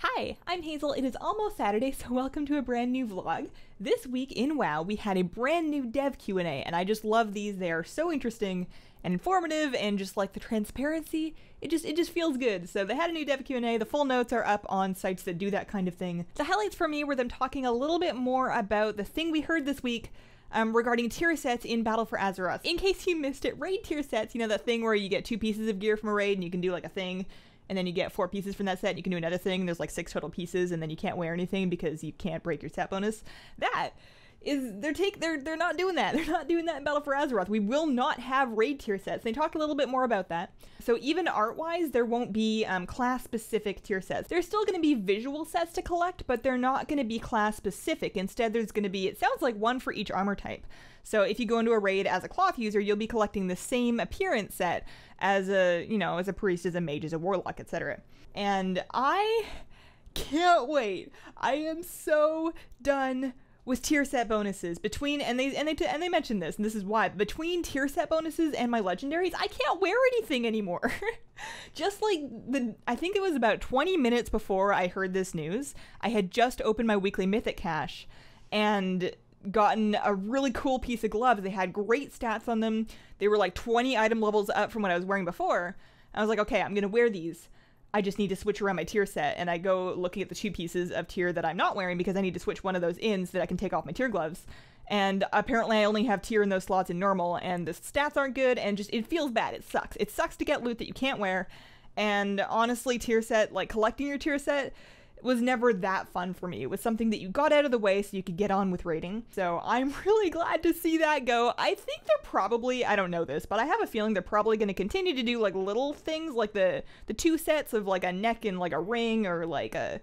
Hi, I'm Hazel. It is almost Saturday, so welcome to a brand new vlog. This week in WoW, we had a brand new dev Q&A, and I just love these. They are so interesting and informative, and just like the transparency, it just feels good. So they had a new dev Q&A. The full notes are up on sites that do that kind of thing. The highlights for me were them talking a little bit more about the thing we heard this week regarding tier sets in Battle for Azeroth. In case you missed it, raid tier sets, you know, that thing where you get 2 pieces of gear from a raid and you can do like a thing, and then you get 4 pieces from that set, and you can do another thing, there's like 6 total pieces, and then you can't wear anything because you can't break your stat bonus. That is, they're not doing that. They're not doing that in Battle for Azeroth. We will not have raid tier sets. They talked a little bit more about that. So even art-wise, there won't be class-specific tier sets. There's still going to be visual sets to collect, but they're not going to be class-specific. Instead, there's going to be, it sounds like, 1 for each armor type. So if you go into a raid as a cloth user, you'll be collecting the same appearance set as a, you know, as a priest, as a mage, as a warlock, etc. And I can't wait. I am so done with tier set bonuses. Between, and they mentioned this, and this is why, between tier set bonuses and my legendaries, I can't wear anything anymore. Just like I think it was about 20 minutes before I heard this news, I had just opened my weekly mythic cache and gotten a really cool piece of gloves. They had great stats on them. They were like 20 item levels up from what I was wearing before. I was like, okay, I'm gonna wear these. I just need to switch around my tier set, and I go looking at the 2 pieces of tier that I'm not wearing because I need to switch one of those in so that I can take off my tier gloves. And apparently I only have tier in those slots in normal, and the stats aren't good, and just, it feels bad. It sucks. It sucks to get loot that you can't wear. And honestly, tier set, like collecting your tier set, was never that fun for me. It was something that you got out of the way so you could get on with raiding. So I'm really glad to see that go. I think they're probably, I don't know this, but I have a feeling they're probably going to continue to do like little things like the 2 sets of like a neck and like a ring, or like a,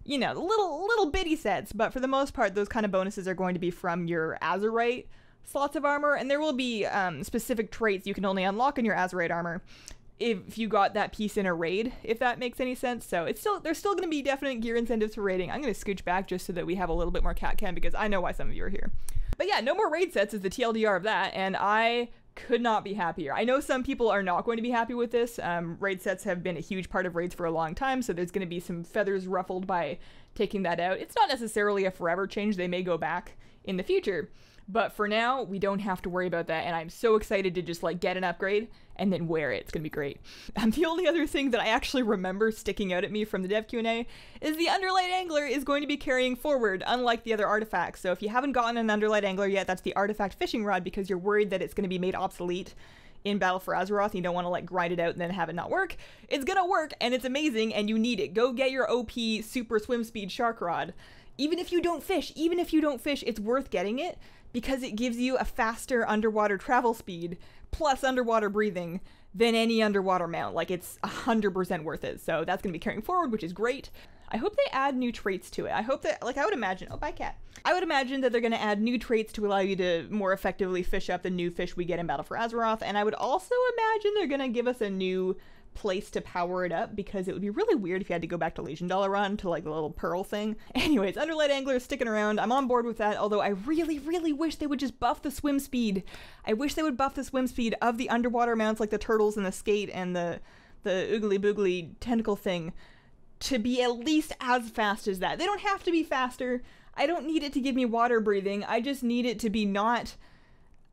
you know, little bitty sets. But for the most part, those kind of bonuses are going to be from your Azerite slots of armor, and there will be specific traits you can only unlock in your Azerite armor if you got that piece in a raid, if that makes any sense. So it's still, there's still going to be definite gear incentives for raiding. I'm going to scooch back just so that we have a little bit more cat cam, because I know why some of you are here. But yeah, no more raid sets is the TLDR of that, and I could not be happier. I know some people are not going to be happy with this. Raid sets have been a huge part of raids for a long time, so there's going to be some feathers ruffled by taking that out. It's not necessarily a forever change. They may go back in the future. But for now, we don't have to worry about that, and I'm so excited to just like get an upgrade and then wear it. It's gonna be great. The only other thing that I actually remember sticking out at me from the dev Q&A is the Underlight Angler is going to be carrying forward, unlike the other artifacts. So if you haven't gotten an Underlight Angler yet, that's the artifact fishing rod, because you're worried that it's going to be made obsolete in Battle for Azeroth, and you don't want to like grind it out and then have it not work. It's gonna work, and it's amazing, and you need it. Go get your OP super swim speed shark rod. Even if you don't fish, it's worth getting it, because it gives you a faster underwater travel speed plus underwater breathing than any underwater mount. Like, it's 100% worth it. So that's going to be carrying forward, which is great. I hope they add new traits to it. I hope that, like, I would imagine, oh, bye cat. I would imagine that they're going to add new traits to allow you to more effectively fish up the new fish we get in Battle for Azeroth. And I would also imagine they're going to give us a new place to power it up, because it would be really weird if you had to go back to Legion Dollar Run to like the little pearl thing. Anyways, Underlight Angler is sticking around. I'm on board with that, although I really wish they would just buff the swim speed. I wish they would buff the swim speed of the underwater mounts like the turtles and the skate and the oogly boogly tentacle thing to be at least as fast as that. They don't have to be faster. I don't need it to give me water breathing. I just need it to be not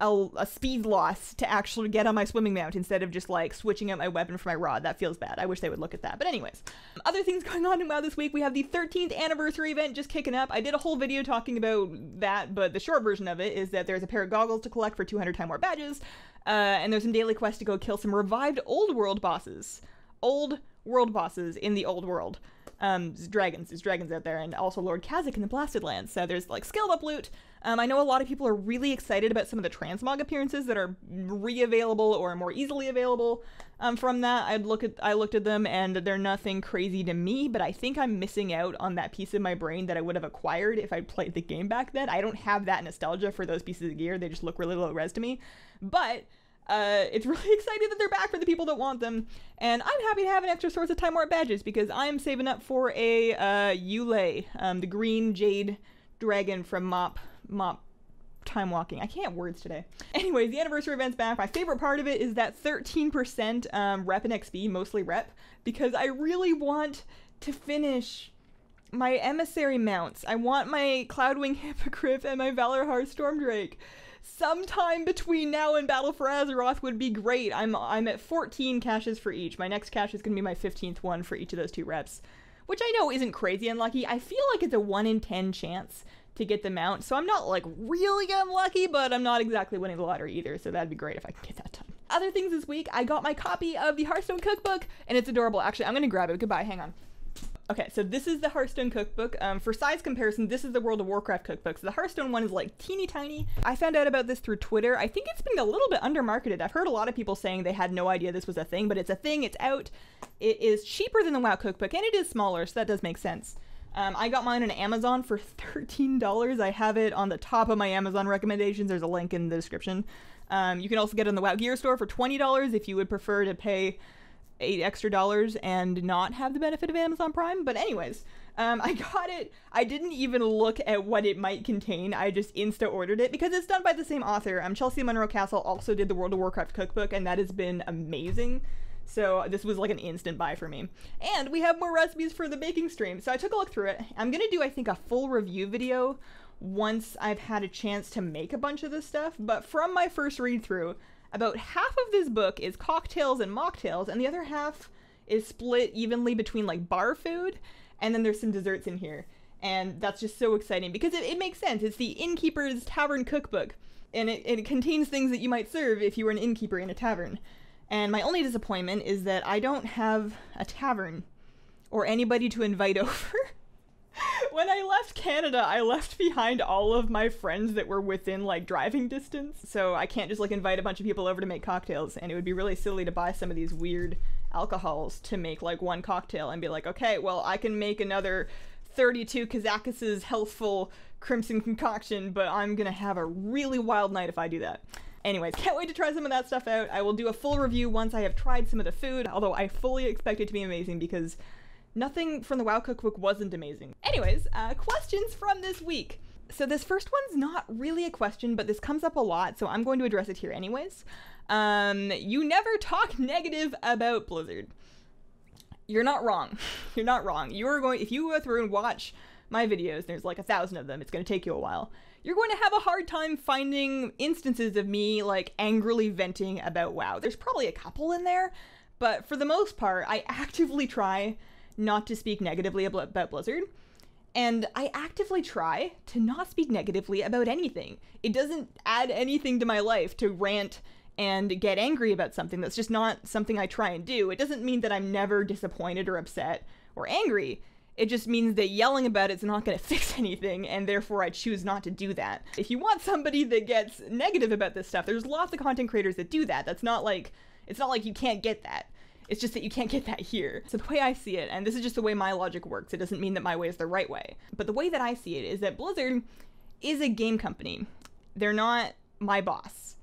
a speed loss to actually get on my swimming mount instead of just like switching out my weapon for my rod. That feels bad. I wish they would look at that. But anyways, other things going on in WoW this week. We have the 13th anniversary event just kicking up. I did a whole video talking about that, but the short version of it is that there's a pair of goggles to collect for 200 time warp badges, and there's some daily quests to go kill some revived old world bosses. Old world bosses in the old world. There's dragons out there, and also Lord Kazakh in the Blasted Lands. So there's like scaled up loot. I know a lot of people are really excited about some of the transmog appearances that are re-available or more easily available from that. I looked at them, and they're nothing crazy to me, but I think I'm missing out on that piece of my brain that I would have acquired if I played the game back then. I don't have that nostalgia for those pieces of gear. They just look really low res to me. But it's really exciting that they're back for the people that want them, and I'm happy to have an extra source of time warp badges, because I am saving up for a Yulei, the green jade dragon from Mop time walking. I can't words today. Anyways, the anniversary event's back. My favorite part of it is that 13% rep and XP, mostly rep, because I really want to finish my emissary mounts. I want my Cloudwing Hippogriff and my Valorhar Stormdrake. Sometime between now and Battle for Azeroth would be great. I'm at 14 caches for each. My next cache is going to be my 15th one for each of those 2 reps, which I know isn't crazy unlucky. I feel like it's a 1 in 10 chance to get the mount, so I'm not like really unlucky, but I'm not exactly winning the lottery either, so that'd be great if I can get that done. Other things this week, I got my copy of the Hearthstone Cookbook, and it's adorable. Actually, I'm going to grab it. Goodbye, hang on. Okay, so this is the Hearthstone Cookbook. For size comparison, this is the World of Warcraft Cookbook. So the Hearthstone one is like teeny tiny. I found out about this through Twitter. I think it's been a little bit undermarketed. I've heard a lot of people saying they had no idea this was a thing, but it's a thing, it's out. It is cheaper than the WoW Cookbook, and it is smaller, so that does make sense. I got mine on Amazon for $13. I have it on the top of my Amazon recommendations. There's a link in the description. You can also get it in the WoW Gear store for $20 if you would prefer to pay $8 extra and not have the benefit of Amazon Prime. But anyways, I got it. I didn't even look at what it might contain. I just insta-ordered it because it's done by the same author. Chelsea Monroe Castle also did the World of Warcraft Cookbook, and that has been amazing. So this was like an instant buy for me. And we have more recipes for the baking stream. So I took a look through it. I'm going to do, I think, a full review video once I've had a chance to make a bunch of this stuff. But from my first read through, about half of this book is cocktails and mocktails, and the other half is split evenly between like bar food, and then there's some desserts in here. And that's just so exciting because it makes sense. It's the Innkeeper's Tavern Cookbook, and it contains things that you might serve if you were an innkeeper in a tavern. And my only disappointment is that I don't have a tavern or anybody to invite over. When I left Canada, I left behind all of my friends that were within like driving distance. So I can't just like invite a bunch of people over to make cocktails, and it would be really silly to buy some of these weird alcohols to make like one cocktail and be like, okay, well, I can make another 32 Kazakis's healthful crimson concoction, but I'm gonna have a really wild night if I do that. Anyways, can't wait to try some of that stuff out. I will do a full review once I have tried some of the food, although I fully expect it to be amazing because nothing from the WoW Cookbook wasn't amazing. Anyways, questions from this week. So this first one's not really a question, but this comes up a lot, so I'm going to address it here anyways. You never talk negative about Blizzard. You're not wrong. You're not wrong. If you go through and watch my videos, there's like 1,000 of them, it's going to take you a while. You're going to have a hard time finding instances of me like angrily venting about WoW. There's probably a couple in there, but for the most part, I actively try not to speak negatively about Blizzard, and I actively try to not speak negatively about anything. It doesn't add anything to my life to rant and get angry about something. That's just not something I try and do. It doesn't mean that I'm never disappointed or upset or angry. It just means that yelling about it's not going to fix anything, and therefore I choose not to do that. If you want somebody that gets negative about this stuff, there's lots of content creators that do that. It's not like you can't get that. It's just that you can't get that here. So the way I see it, and this is just the way my logic works, it doesn't mean that my way is the right way, but the way that I see it is that Blizzard is a game company. They're not my boss,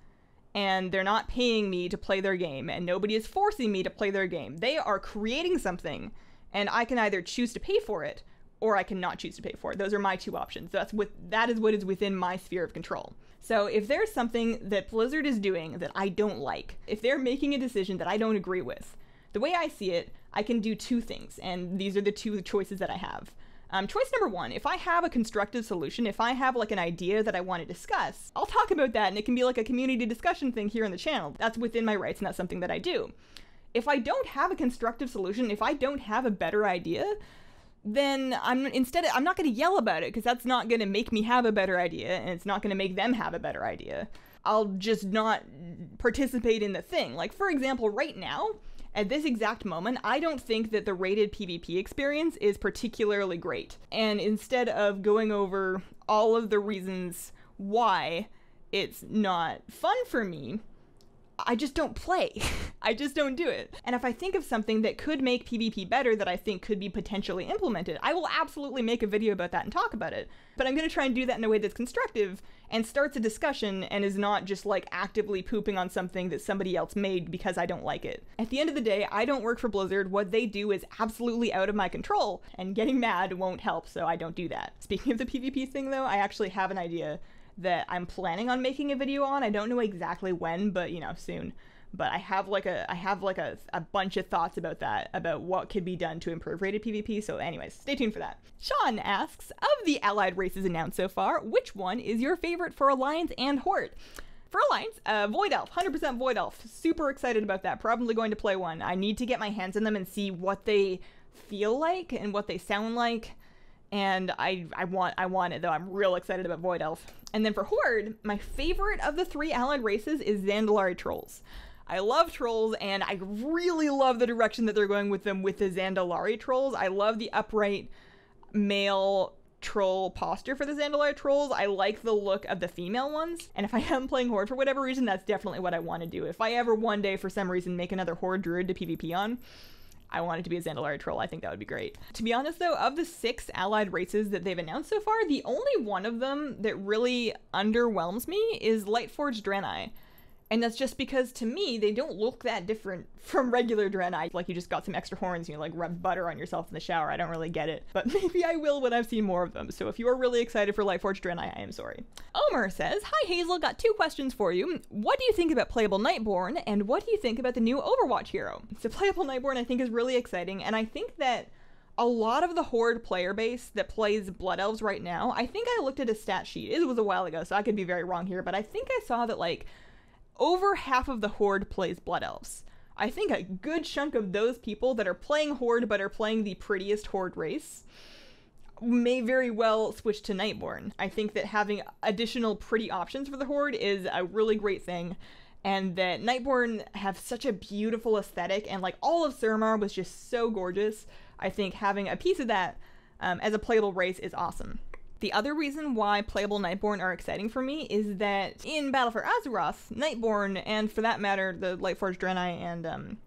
and they're not paying me to play their game, and nobody is forcing me to play their game. They are creating something, and I can either choose to pay for it, or I can not choose to pay for it. Those are my two options. That is what is within my sphere of control. So if there's something that Blizzard is doing that I don't like, if they're making a decision that I don't agree with, the way I see it, I can do two things, and these are the two choices that I have. Choice number one, if I have a constructive solution, if I have like an idea that I want to discuss, I'll talk about that, and it can be like a community discussion thing here on the channel. That's within my rights, and that's something that I do. If I don't have a constructive solution, if I don't have a better idea, then I'm not going to yell about it, because that's not going to make me have a better idea, and it's not going to make them have a better idea. I'll just not participate in the thing. Like, for example, right now, at this exact moment, I don't think that the rated PvP experience is particularly great. And instead of going over all of the reasons why it's not fun for me, I just don't play. I just don't do it. And if I think of something that could make PvP better that I think could be potentially implemented, I will absolutely make a video about that and talk about it. But I'm going to try and do that in a way that's constructive and starts a discussion and is not just like actively pooping on something that somebody else made because I don't like it. At the end of the day, I don't work for Blizzard. What they do is absolutely out of my control, and getting mad won't help, so I don't do that. Speaking of the PvP thing though, I actually have an idea that I'm planning on making a video on. I don't know exactly when, but you know, soon. But I have like a bunch of thoughts about that, about what could be done to improve rated PvP. So anyways, stay tuned for that. Sean asks, of the allied races announced so far, which one is your favorite for Alliance and Horde? For Alliance, Void Elf, 100% Void Elf. Super excited about that. Probably going to play one. I need to get my hands on them and see what they feel like and what they sound like. And I want it, though. I'm real excited about Void Elf. And then for Horde, my favorite of the 3 allied races is Zandalari Trolls. I love trolls, and I really love the direction that they're going with them with the Zandalari Trolls. I love the upright male troll posture for the Zandalari Trolls. I like the look of the female ones. And if I am playing Horde for whatever reason, that's definitely what I want to do. If I ever one day, for some reason, make another Horde Druid to PvP on, I want it to be a Zandalari Troll. I think that would be great. To be honest, though, of the 6 allied races that they've announced so far, the only one of them that really underwhelms me is Lightforged Draenei. And that's just because, to me, they don't look that different from regular Draenei. Like, you just got some extra horns and you, like, rub butter on yourself in the shower. I don't really get it. But maybe I will when I've seen more of them. So if you are really excited for Lightforged Draenei, I am sorry. Omer says, hi Hazel, got 2 questions for you. What do you think about playable Nightborne? And what do you think about the new Overwatch hero? So playable Nightborne, I think, is really exciting. And I think that a lot of the Horde player base that plays Blood Elves right now, I think I looked at a stat sheet. It was a while ago, so I could be very wrong here. But I think I saw that, like, over half of the Horde plays Blood Elves. I think a good chunk of those people that are playing Horde but are playing the prettiest Horde race may very well switch to Nightborne. I think that having additional pretty options for the Horde is a really great thing, and that Nightborne have such a beautiful aesthetic, and like all of Suramar was just so gorgeous. I think having a piece of that as a playable race is awesome. The other reason why playable Nightborne are exciting for me is that in Battle for Azeroth, Nightborne, and for that matter, the Lightforged Draenei and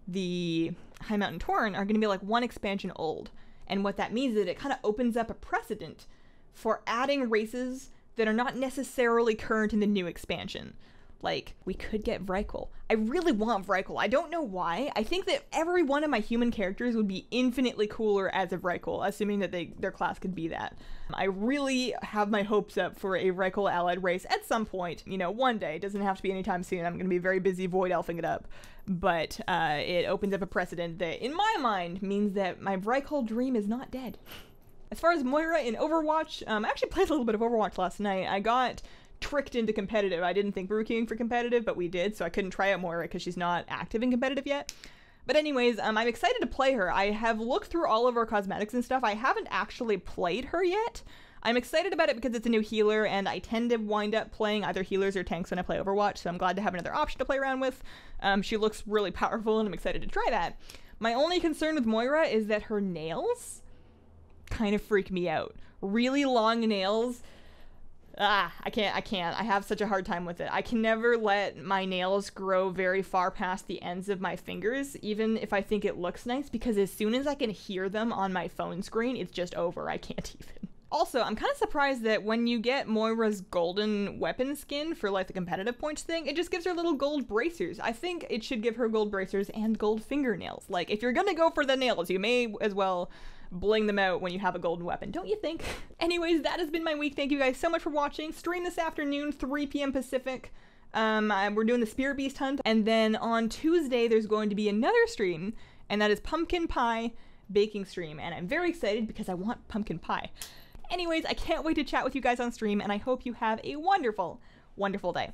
the High Mountain Tauren are going to be like 1 expansion old. And what that means is that it kind of opens up a precedent for adding races that are not necessarily current in the new expansion. Like, we could get Vrykul. I really want Vrykul. I don't know why. I think that every one of my human characters would be infinitely cooler as a Vrykul, assuming that their class could be that. I really have my hopes up for a Vrykul allied race at some point. You know, one day. It doesn't have to be anytime soon. I'm going to be very busy void elfing it up. But it opens up a precedent that, in my mind, means that my Vrykul dream is not dead. As far as Moira in Overwatch, I actually played a little bit of Overwatch last night. I got tricked into competitive. I didn't think we were queuing for competitive, but we did, so I couldn't try out Moira because she's not active in competitive yet. But anyways, I'm excited to play her. I have looked through all of her cosmetics and stuff. I haven't actually played her yet. I'm excited about it because it's a new healer, and I tend to wind up playing either healers or tanks when I play Overwatch, so I'm glad to have another option to play around with. She looks really powerful, and I'm excited to try that. My only concern with Moira is that her nails kind of freak me out. Really long nails. I can't. I have such a hard time with it. I can never let my nails grow very far past the ends of my fingers, even if I think it looks nice, because as soon as I can hear them on my phone screen, it's just over. I can't even. Also, I'm kind of surprised that when you get Moira's golden weapon skin for like the competitive points thing, it just gives her little gold bracers. I think it should give her gold bracers and gold fingernails. Like, if you're gonna go for the nails, you may as well bling them out when you have a golden weapon, don't you think? Anyways, that has been my week. Thank you guys so much for watching. Stream this afternoon, 3 p.m. Pacific. We're doing the Spirit Beast hunt, and then on Tuesday there's going to be another stream, and that is pumpkin pie baking stream, and I'm very excited because I want pumpkin pie. Anyways, I can't wait to chat with you guys on stream, and I hope you have a wonderful, wonderful day.